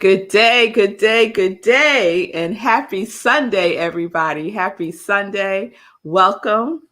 Good day, good day, good day, and happy Sunday, everybody. Happy Sunday. Welcome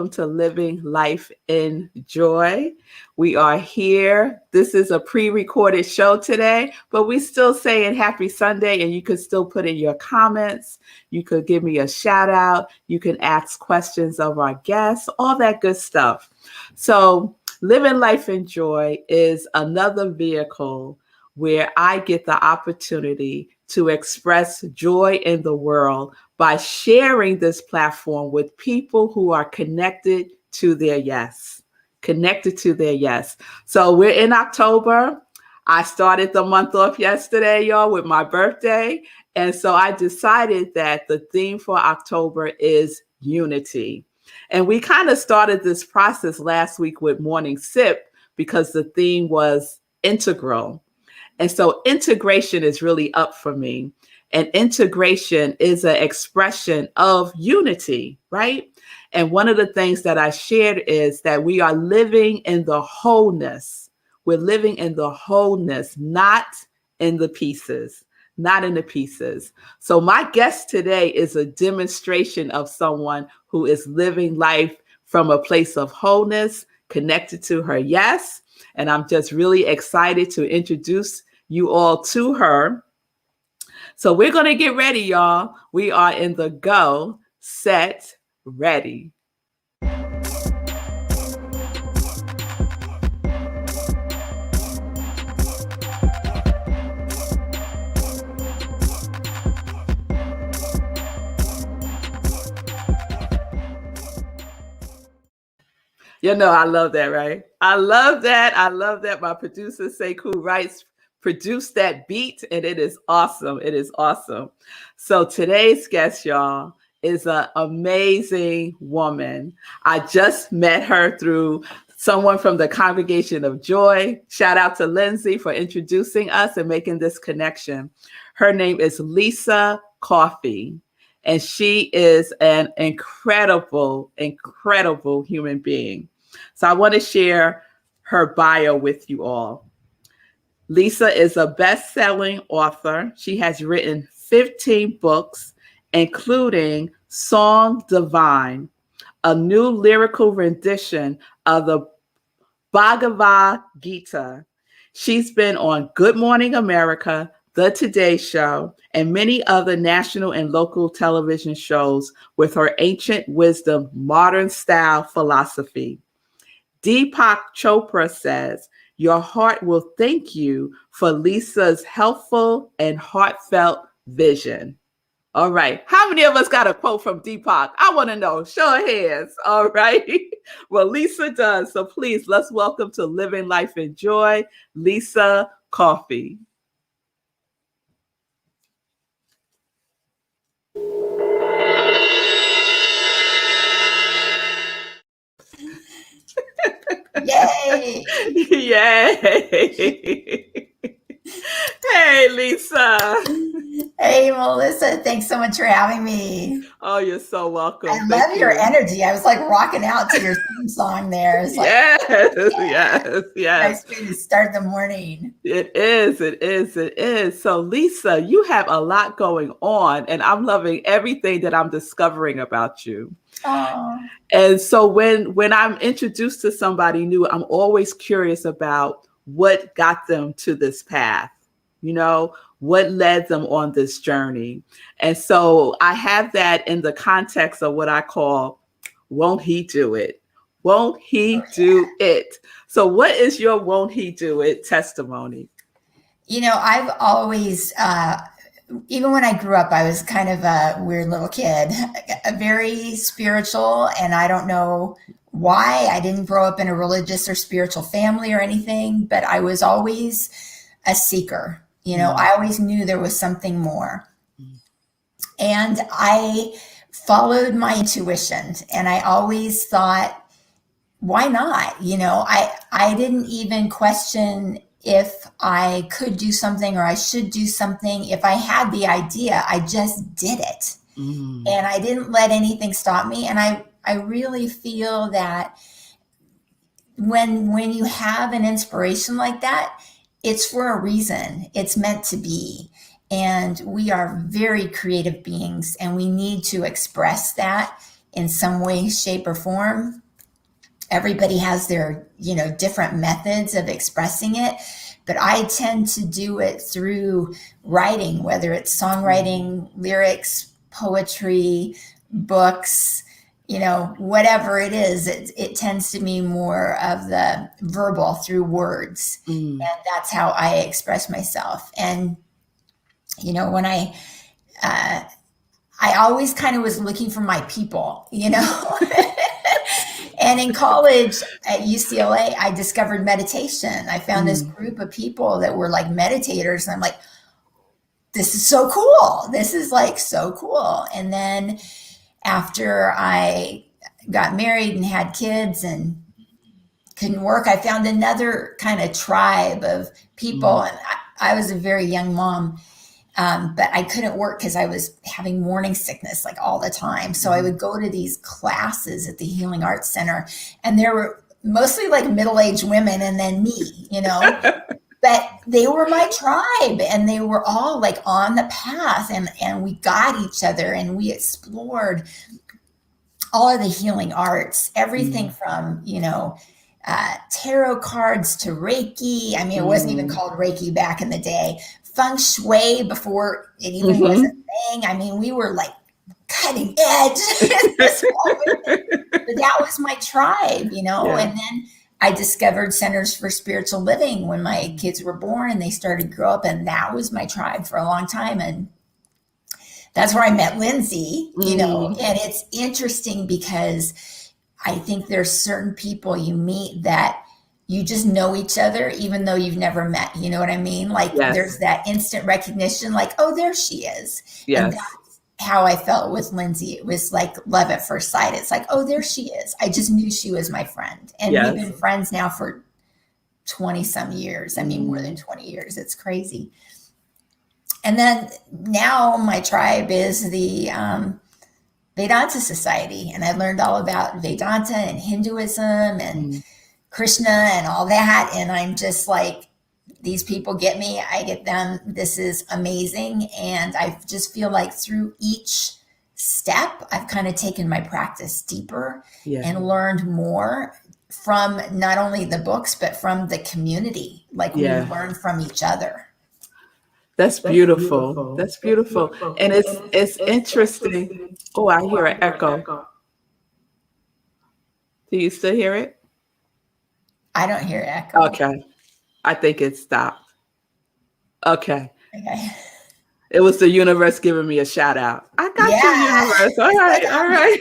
to Living Life in Joy. We are here. This is a pre-recorded show today, but we still saying happy Sunday, and you could still put in your comments. You could give me a shout out. You can ask questions of our guests, all that good stuff. So Living Life in Joy is another vehicle where I get the opportunity to express joy in the world by sharing this platform with people who are connected to their yes. Connected to their yes. So we're in October. I started the month off yesterday, y'all, with my birthday. And so I decided that the theme for October is unity. And we kind of started this process last week with Morning Sip because the theme was integral. And so integration is really up for me. And integration is an expression of unity, right? And one of the things that I shared is that we are living in the wholeness. We're living in the wholeness, not in the pieces, not in the pieces. So my guest today is a demonstration of someone who is living life from a place of wholeness, connected to her yes. And I'm just really excited to introduce you all to her. So we're going to get ready, y'all. We are in the go, set, ready. You know, I love that, right? I love that. I love that. My producer, Sekou, writes, produce that beat, and it is awesome. It is awesome. So today's guest, y'all, is an amazing woman. I just met her through someone from the Congregation of Joy. Shout out to Lindsay for introducing us and making this connection. Her name is Lissa Coffey. And she is an incredible, incredible human being. So I want to share her bio with you all. Lissa is a best-selling author. She has written 15 books, including Song Divine, a new lyrical rendition of the Bhagavad-Gita. She's been on Good Morning America, The Today Show, and many other national and local television shows with her ancient wisdom, modern style philosophy. Deepak Chopra says, your heart will thank you for Lissa's helpful and heartfelt vision. All right. How many of us got a quote from Deepak? I want to know. Show of hands. All right. Well, Lissa does. So please, let's welcome to Living Life in Joy, Lissa Coffey. Yay! Yay! Hey, Lissa. Hey, Melissa. Thanks so much for having me. Oh, you're so welcome. I love your energy. I was like rocking out to your theme song there. It's like, yes. Nice way to start the morning. It is. So, Lissa, you have a lot going on, and I'm loving everything that I'm discovering about you. Oh. And so when I'm introduced to somebody new, I'm always curious about what got them to this path, you know, what led them on this journey. And so I have that in the context of what I call, won't he do it? Won't he do it? So what is your won't he do it testimony? You know, I've always, even when I grew up, I was kind of a weird little kid, very spiritual, and I don't know why. I didn't grow up in a religious or spiritual family or anything, but I was always a seeker. You know, I always knew there was something more. And I followed my intuition, and I always thought, why not? You know, I didn't even question if I could do something or I should do something. If I had the idea, I just did it. And I didn't let anything stop me. And I really feel that when you have an inspiration like that, it's for a reason. It's meant to be. And we are very creative beings, and we need to express that in some way, shape, or form. Everybody has their, different methods of expressing it, but I tend to do it through writing, whether it's songwriting, lyrics, poetry, books, whatever it is. It tends to be more of the verbal through words. And that's how I express myself. And, when I always kind of was looking for my people, And in college at UCLA, I discovered meditation. I found this group of people that were like meditators. And I'm like, this is so cool. This is like so cool. And then after I got married and had kids and couldn't work, I found another kind of tribe of people. And I was a very young mom. But I couldn't work because I was having morning sickness like all the time. So I would go to these classes at the Healing Arts Center, and there were mostly like middle-aged women and then me, but they were my tribe, and they were all like on the path, and we got each other, and we explored all of the healing arts, everything from, tarot cards to Reiki. I mean, it wasn't even called Reiki back in the day. Feng Shui before it even was a thing. I mean, we were like cutting edge in this moment. But that was my tribe, Yeah. And then I discovered Centers for Spiritual Living when my kids were born and they started to grow up, and that was my tribe for a long time. And that's where I met Lindsay, and it's interesting because I think there's certain people you meet that you just know each other, even though you've never met. You know what I mean? Like there's that instant recognition, like, oh, there she is. Yes. And that's how I felt with Lindsay. It was like love at first sight. It's like, oh, there she is. I just knew she was my friend. And we've been friends now for 20 some years. I mean, more than 20 years. It's crazy. And then now my tribe is the Vedanta Society. And I learned all about Vedanta and Hinduism and Krishna and all that. And I'm just like, these people get me, I get them. This is amazing. And I just feel like through each step, I've kind of taken my practice deeper and learned more from not only the books, but from the community. Like we learn from each other. That's beautiful. That's beautiful. And it's interesting. Oh, I hear an echo. Do you still hear it? I don't hear echo. Okay. I think it stopped. Okay. It was the universe giving me a shout out. I got you, universe. All right. All right.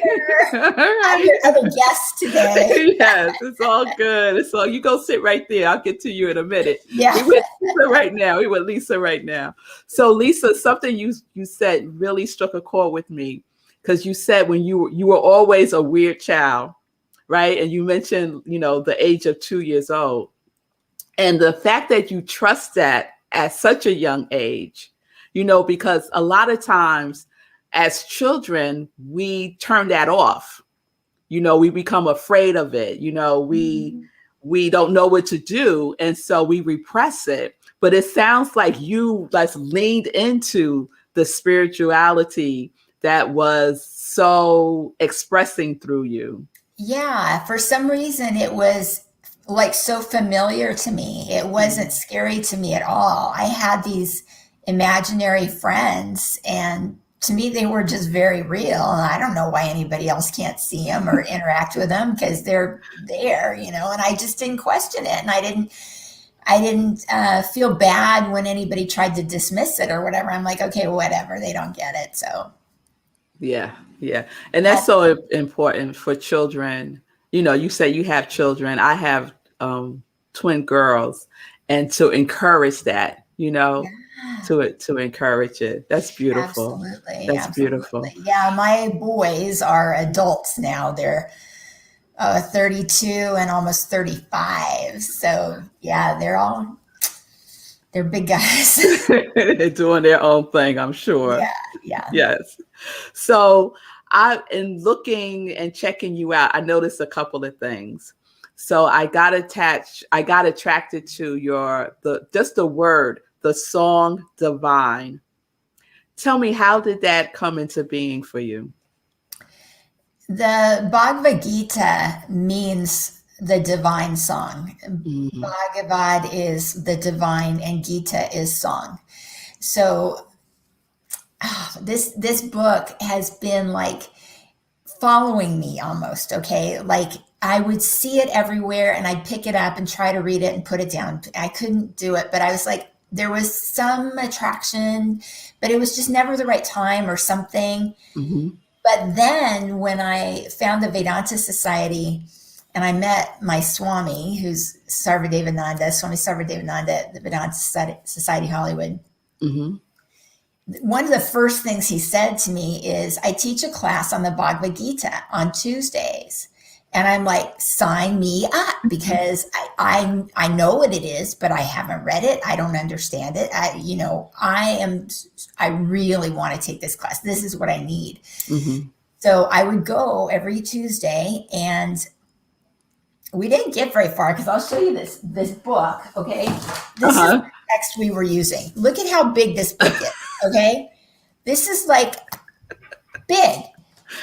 I'm your other guest today. Yes, it's all good. It's all, you go sit right there. I'll get to you in a minute. Yeah. We with Lissa right now. We with Lissa right now. So Lissa, something you said really struck a chord with me, because you said when you were always a weird child. Right. And you mentioned, the age of 2 years old, and the fact that you trust that at such a young age, because a lot of times as children, we turn that off. We become afraid of it. We don't know what to do. And so we repress it. But it sounds like you leaned into the spirituality that was so expressing through you. Yeah, for some reason it was like so familiar to me. It wasn't scary to me at all. I had these imaginary friends, and to me they were just very real. And I don't know why anybody else can't see them or interact with them, because they're there, and I just didn't question it. And I didn't feel bad when anybody tried to dismiss it or whatever. I'm like, okay, whatever, they don't get it. So yeah. And that's so important for children. You say you have children. I have twin girls, and to encourage that, to encourage it. That's beautiful. Absolutely. That's beautiful. Yeah, my boys are adults now. They're 32 and almost 35. So yeah, they're big guys. They're doing their own thing, I'm sure. Yeah. Yes. So in looking and checking you out, I noticed a couple of things. So I got attracted to the word, the song divine. Tell me, how did that come into being for you? The Bhagavad-Gita means the divine song. Mm, Bhagavad is the divine and Gita is song. So this book has been like following me almost, okay? Like I would see it everywhere and I'd pick it up and try to read it and put it down. I couldn't do it, but I was like, there was some attraction, but it was just never the right time or something. hmm But then when I found the Vedanta Society and I met my Swami, who's Swami Sarvadevananda, the Vedanta Society Hollywood, hmm one of the first things he said to me is, I teach a class on the Bhagavad Gita on Tuesdays. And I'm like, sign me up, because I know what it is, but I haven't read it. I don't understand it. I really want to take this class. This is what I need. hmm So I would go every Tuesday, and we didn't get very far, because I'll show you this book. Okay. This is the text we were using. Look at how big this book is. Okay. This is like big.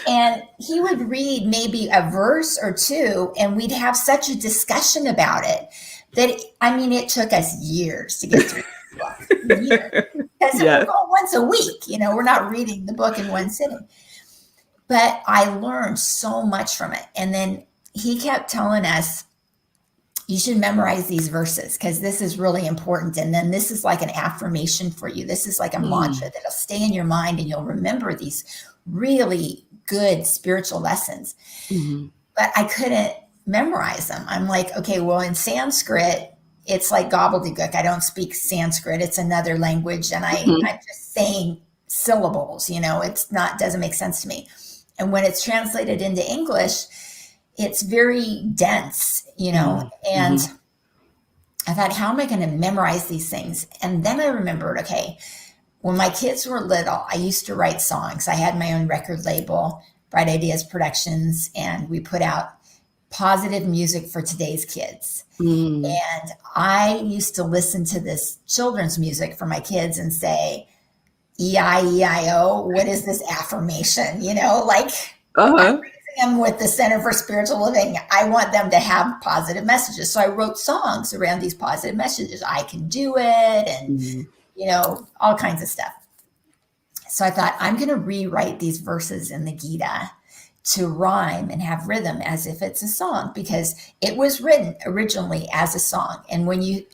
And he would read maybe a verse or two, and we'd have such a discussion about it that, it took us years to get through this book. Years. Because we're going once a week. We're not reading the book in one sitting. But I learned so much from it. And then he kept telling us, you should memorize these verses, because this is really important. And then this is like an affirmation for you. This is like a mantra that'll stay in your mind, and you'll remember these really good spiritual lessons. hmm But I couldn't memorize them. I'm like, okay, well, in Sanskrit, it's like gobbledygook. I don't speak Sanskrit. It's another language. And I'm just saying syllables, doesn't make sense to me. And when it's translated into English, it's very dense, and I thought, how am I going to memorize these things? And then I remembered, okay, when my kids were little, I used to write songs. I had my own record label, Bright Ideas Productions, and we put out positive music for today's kids. And I used to listen to this children's music for my kids and say, E-I-E-I-O, what is this affirmation? I'm raising them with the Center for Spiritual Living. I want them to have positive messages. So I wrote songs around these positive messages. I can do it, and, all kinds of stuff. So I thought, I'm going to rewrite these verses in the Gita to rhyme and have rhythm as if it's a song, because it was written originally as a song. And when you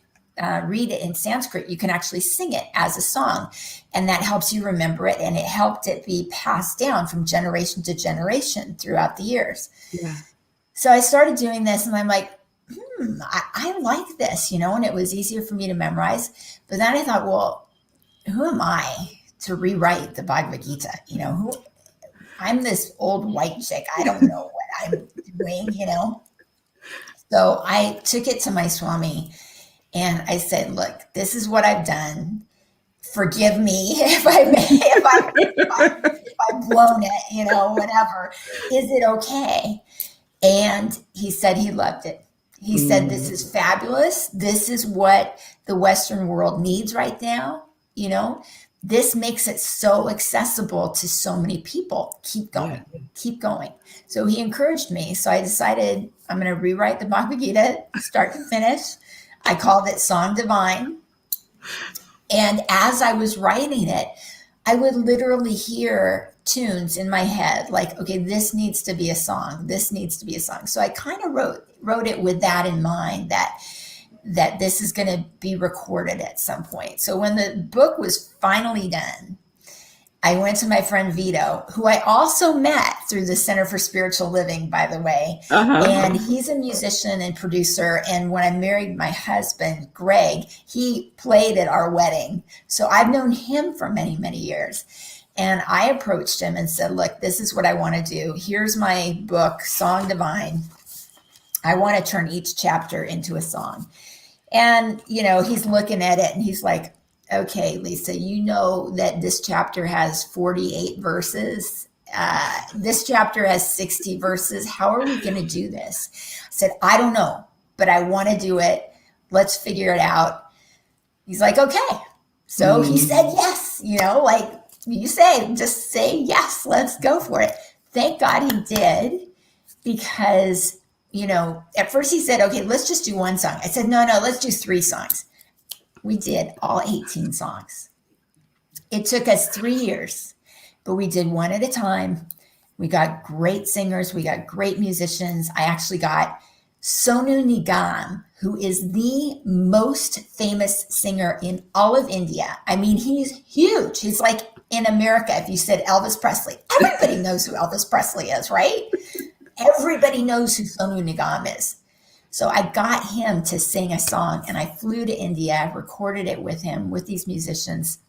read it in Sanskrit, you can actually sing it as a song, and that helps you remember it, and it helped it be passed down from generation to generation throughout the years. Yeah. So I started doing this, and I'm like, I like this, and it was easier for me to memorize. But then I thought, well, who am I to rewrite the Bhagavad Gita? I'm this old white chick. I don't know what I'm doing, So I took it to my Swami, and I said, look, this is what I've done. Forgive me if I've blown it, whatever. Is it okay? And he said he loved it. He said, this is fabulous. This is what the Western world needs right now. This makes it so accessible to so many people. Keep going, keep going. So he encouraged me. So I decided I'm going to rewrite the Bhagavad Gita, start to finish. I called it Song Divine. And as I was writing it, I would literally hear tunes in my head, like, okay, this needs to be a song. This needs to be a song. So I kind of wrote it with that in mind, that this is going to be recorded at some point. So when the book was finally done, I went to my friend Vito, who I also met through the Center for Spiritual Living, by the way. And he's a musician and producer. And when I married my husband, Greg, he played at our wedding. So I've known him for many, many years. And I approached him and said, look, this is what I want to do. Here's my book, Song Divine. I want to turn each chapter into a song. And, he's looking at it and he's like, okay, Lissa, that this chapter has 48 verses this chapter has 60 verses. How are we going to do this? I said, I don't know, but I want to do it. Let's figure it out. He's like, okay. So he said yes, like you say, just say yes, let's go for it. Thank God he did, because, at first he said, okay, let's just do one song. I said, no, let's do 3 songs. We did all 18 songs. It took us 3 years, but we did one at a time. We got great singers. We got great musicians. I actually got Sonu Nigam, who is the most famous singer in all of India. I mean, he's huge. He's like in America, if you said Elvis Presley, everybody knows who Elvis Presley is, right? Everybody knows who Sonu Nigam is. So I got him to sing a song, and I flew to India, recorded it with him, with these musicians.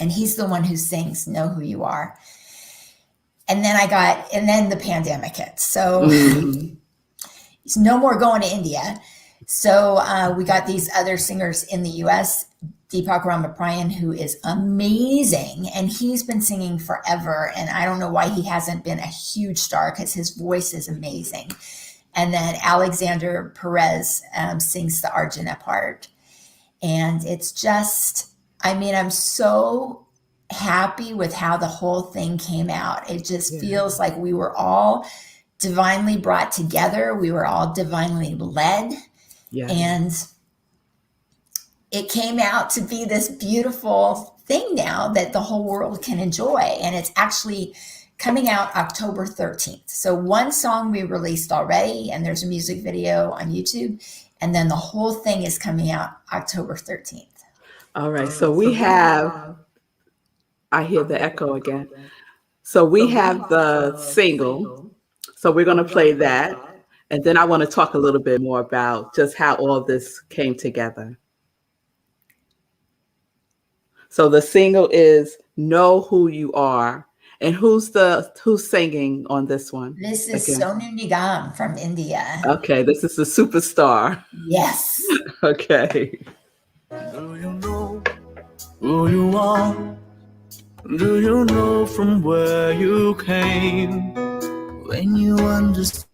And he's the one who sings Know Who You Are. And then the pandemic hit. So it's no more going to India. So we got these other singers in the US, Deepak Ramapriyan, who is amazing. And he's been singing forever. And I don't know why he hasn't been a huge star, because his voice is amazing. And then Alexander Perez sings the Arjuna part. And it's just, I'm so happy with how the whole thing came out. It just feels like we were all divinely brought together. We were all divinely led. Yeah. And it came out to be this beautiful thing now that the whole world can enjoy. And it's actually coming out October 13th. So one song we released already, and there's a music video on YouTube. And then the whole thing is coming out October 13th. All right. So we have, I hear the echo again. So we have the single. So we're going to play that. And then I want to talk a little bit more about just how all this came together. So the single is Know Who You Are. And who's singing on this one? This is Sonu Nigam from India. Okay, this is the superstar. Yes. Okay. Do you know who you are? Do you know from where you came? When you understand,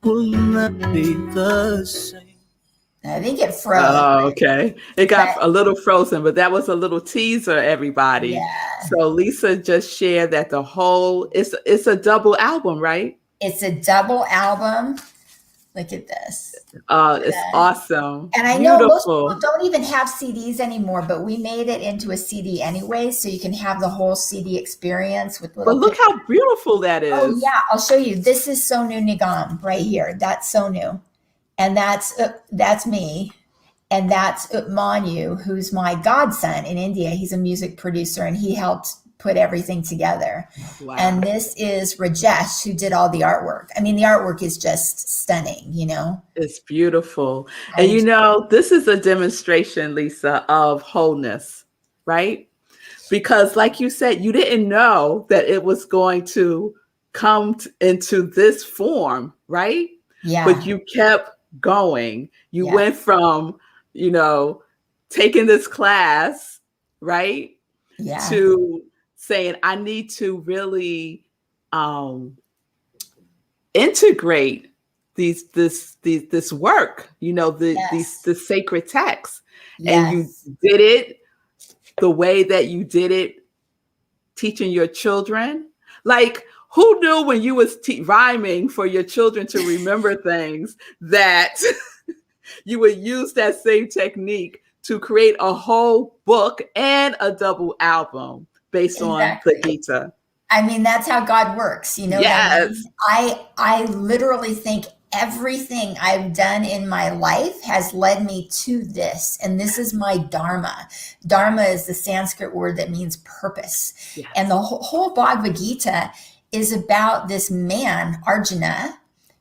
will not be the same. I think it froze. Oh, okay. It got a little frozen, but that was a little teaser, everybody. Yeah. So Lissa just shared that the whole, it's a double album, right? It's a double album. Look at this. It's awesome. And I know most people don't even have CDs anymore, but we made it into a CD anyway, so you can have the whole CD experience with little. But look how beautiful that is. Oh yeah, I'll show you. This is Sonu Nigam right here. That's Sonu. And that's me. And that's Manu, who's my godson in India. He's a music producer, and he helped put everything together. Wow. And this is Rajesh, who did all the artwork. I mean, the artwork is just stunning, It's beautiful. And this is a demonstration, Lissa, of wholeness, right? Because like you said, you didn't know that it was going to come into this form, right? Yeah. But you kept going. You went from, taking this class, right? Yeah. To saying, I need to really integrate this work, these sacred texts. Yes. And you did it the way that you did it, teaching your children. Like, who knew when you was rhyming for your children to remember things that you would use that same technique to create a whole book and a double album based on the Gita? I mean, that's how God works. Yes. I literally think everything I've done in my life has led me to this. And this is my dharma. Dharma is the Sanskrit word that means purpose. Yes. And the whole Bhagavad-Gita is about this man, Arjuna,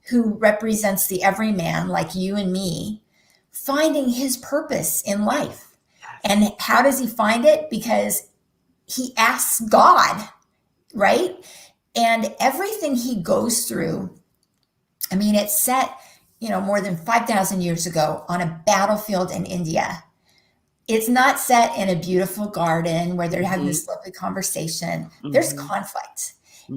who represents the everyman like you and me, finding his purpose in life. Yes. And how does he find it? Because he asks God, right? And everything he goes through, I mean, it's set, more than 5,000 years ago on a battlefield in India. it's not set in a beautiful garden where they're having this lovely conversation. There's conflict.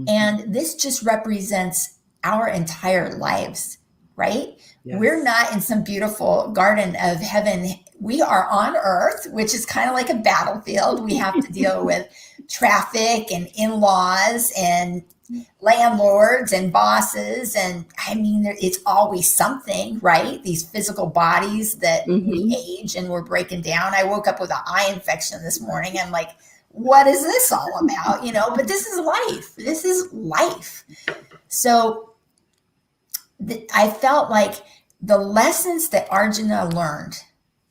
And this just represents our entire lives, right? Yes. We're not in some beautiful garden of heaven. We are on earth, which is kind of like a battlefield. We have to deal with traffic and in-laws and landlords and bosses. And I mean, it's always something, right? These physical bodies that we age and we're breaking down. I woke up with an eye infection this morning. I'm like, what is this all about? You know, but this is life. This is life. So I felt like the lessons that Arjuna learned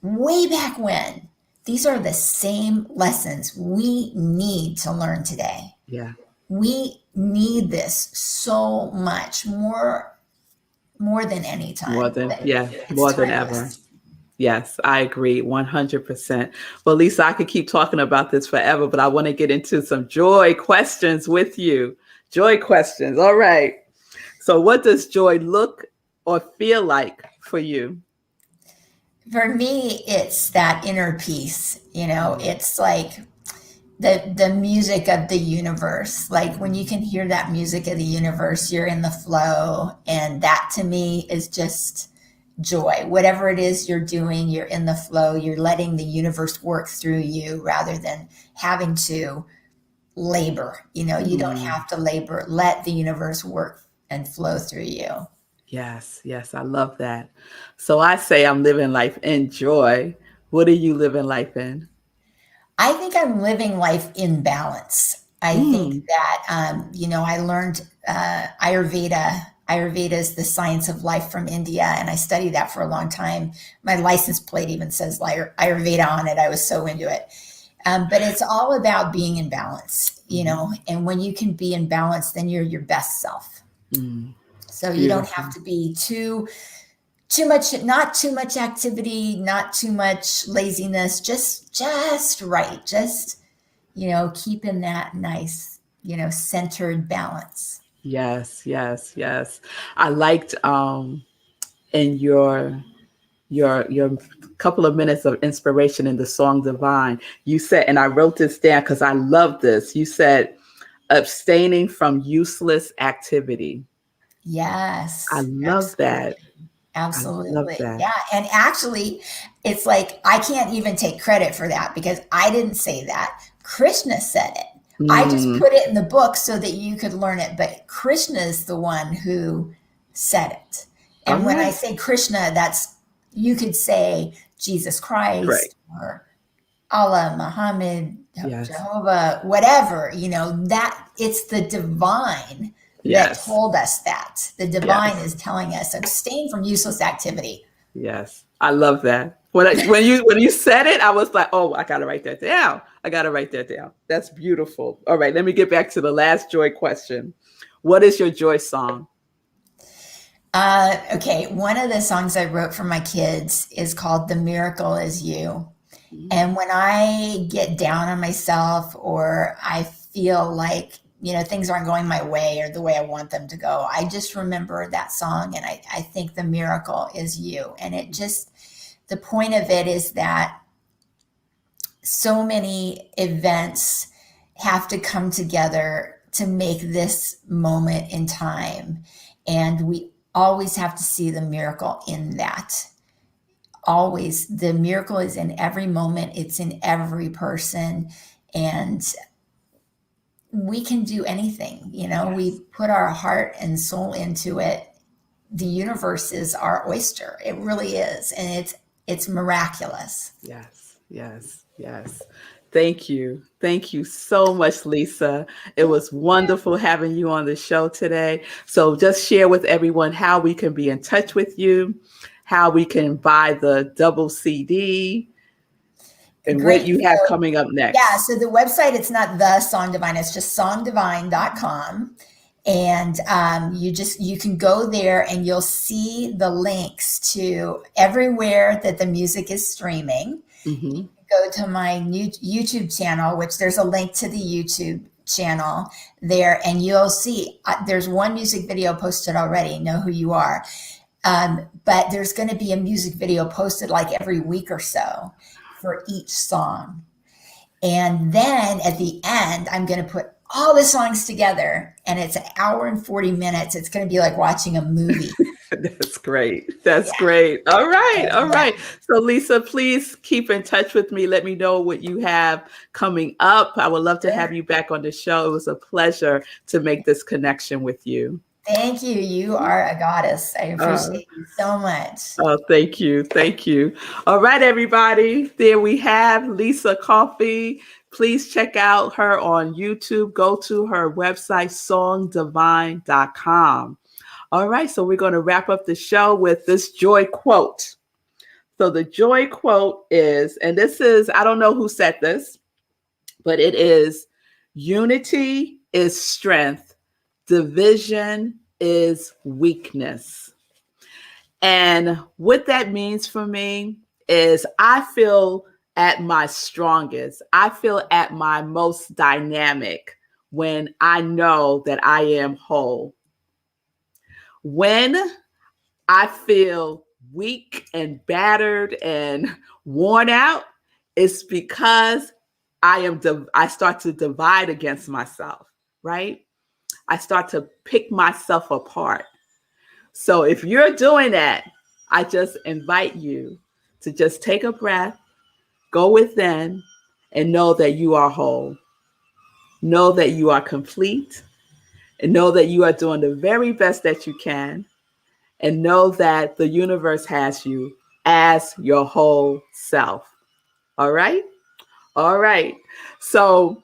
way back when, these are the same lessons we need to learn today. Yeah. We need this so much more than any time. More than ever. Yes, I agree 100%. Well, Lissa, I could keep talking about this forever, but I want to get into some joy questions with you. Joy questions. All right. So what does joy look or feel like for you? For me, it's that inner peace. You know, it's like the music of the universe. Like when you can hear that music of the universe, you're in the flow. And that to me is just joy. Whatever it is you're doing, you're in the flow. You're letting the universe work through you rather than having to labor. You know, you don't have to labor. Let the universe work and flow through you. Yes, I love that. So I say I'm living life in joy. What are you living life in? I think I'm living life in balance. I think that, you know, I learned Ayurveda. Ayurveda is the science of life from India, and I studied that for a long time. My license plate even says Ayurveda on it. I was so into it. But it's all about being in balance, you know, and when you can be in balance, then you're your best self. So you don't have to be too much, not too much activity, not too much laziness, just right. Just, you know, keeping that nice, you know, centered balance. Yes. I liked in your couple of minutes of inspiration in the song Divine, you said, and I wrote this down because I love this. You said, abstaining from useless activity. Yes. I love that. Absolutely. I love that. Yeah. And actually, it's like, I can't even take credit for that because I didn't say that. Krishna said it. I just put it in the book so that you could learn it. But Krishna is the one who said it. And when I say Krishna, that's, you could say Jesus Christ or Allah, Muhammad, Jehovah, whatever, you know, that it's the divine that told us that. The divine is telling us abstain from useless activity. Yes. I love that. When you said it, I was like, oh, I got to write that down. That's beautiful. All right. Let me get back to the last joy question. What is your joy song? Okay. One of the songs I wrote for my kids is called The Miracle Is You. And when I get down on myself or I feel like, you know, things aren't going my way or the way I want them to go, I just remember that song and I think the miracle is you. And it just, the point of it is that so many events have to come together to make this moment in time. And we always have to see the miracle in that. Always. The miracle is in every moment. It's in every person. And we can do anything, you know, we put our heart and soul into it. The universe is our oyster. It really is. And it's miraculous. Yes. Thank you. Thank you so much, Lissa. It was wonderful having you on the show today. So just share with everyone how we can be in touch with you, how we can buy the double CD, and what you have coming up next. Yeah, so the website, it's not The Song Divine, it's just songdivine.com. And you can go there and you'll see the links to everywhere that the music is streaming. You go to my new YouTube channel, which there's a link to the YouTube channel there, and you'll see there's one music video posted already, Know Who You Are. But there's going to be a music video posted like every week or so. for each song. And then at the end, I'm going to put all the songs together, and it's an hour and 40 minutes. It's going to be like watching a movie. That's great. That's great. All right. All right. So Lissa, please keep in touch with me. Let me know what you have coming up. I would love to have you back on the show. It was a pleasure to make this connection with you. Thank you. You are a goddess. I appreciate you so much. Oh, thank you. Thank you. All right, everybody. There we have Lissa Coffey. Please check out her on YouTube. Go to her website, songdivine.com. All right, so we're going to wrap up the show with this joy quote. So the joy quote is, and this is, I don't know who said this, but it is, unity is strength, division is weakness. And what that means for me is I feel at my strongest. I feel at my most dynamic when I know that I am whole. When I feel weak and battered and worn out, it's because I start to divide against myself, right? I start to pick myself apart. So if you're doing that, I just invite you to just take a breath, go within, and know that you are whole. Know that you are complete, and know that you are doing the very best that you can, and know that the universe has you as your whole self. All right? All right. So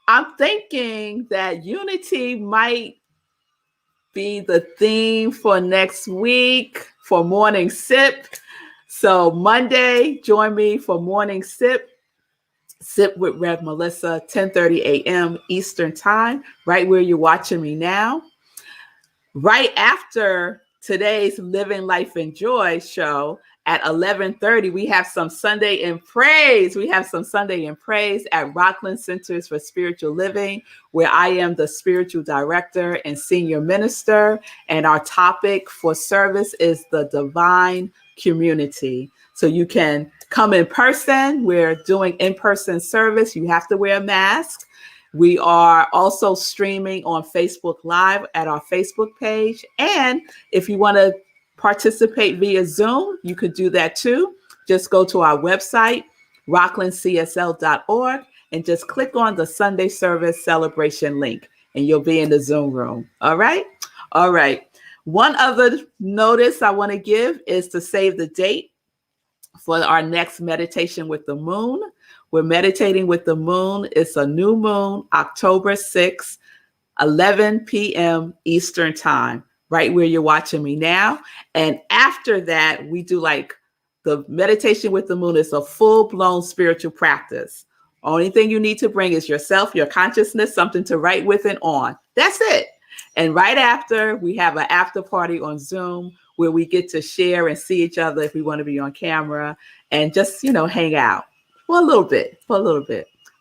I'm thinking that unity might be the theme for next week for Morning Sip. So Monday, join me for Morning Sip. Sip with Rev Melissa, 10:30 a.m. Eastern Time, right where you're watching me now. Right after today's Living Life and Joy show at 11:30, we have some Sunday in Praise. We have some Sunday in Praise at Rockland Centers for Spiritual Living, where I am the spiritual director and senior minister. And our topic for service is the divine community. So you can come in person. We're doing in-person service. You have to wear a mask. We are also streaming on Facebook Live at our Facebook page. And if you want to participate via Zoom, you could do that too. Just go to our website, rocklandcsl.org, and just click on the Sunday service celebration link, and you'll be in the Zoom room. All right? All right. One other notice I want to give is to save the date for our next meditation with the moon. We're meditating with the moon. It's a new moon, October 6th, 11 p.m. Eastern Time, right where you're watching me now. And after that, we do like the meditation with the moon is a full-blown spiritual practice. Only thing you need to bring is yourself, your consciousness, something to write with and on. That's it. And right after, we have an after party on Zoom where we get to share and see each other if we want to be on camera and just, hang out for a little bit.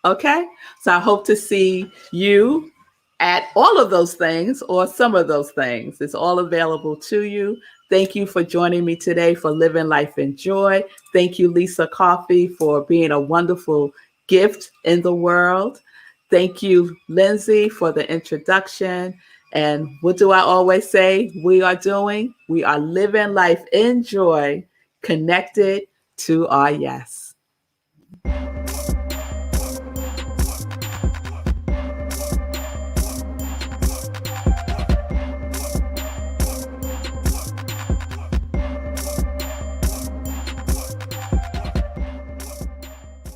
Okay. So I hope to see you at all of those things or some of those things. It's all available to you. Thank you for joining me today for Living Life in Joy. Thank you, Lissa Coffey, for being a wonderful gift in the world. Thank you, Lindsay, for the introduction. And what do I always say we are doing? We are living life in joy, connected to our yes.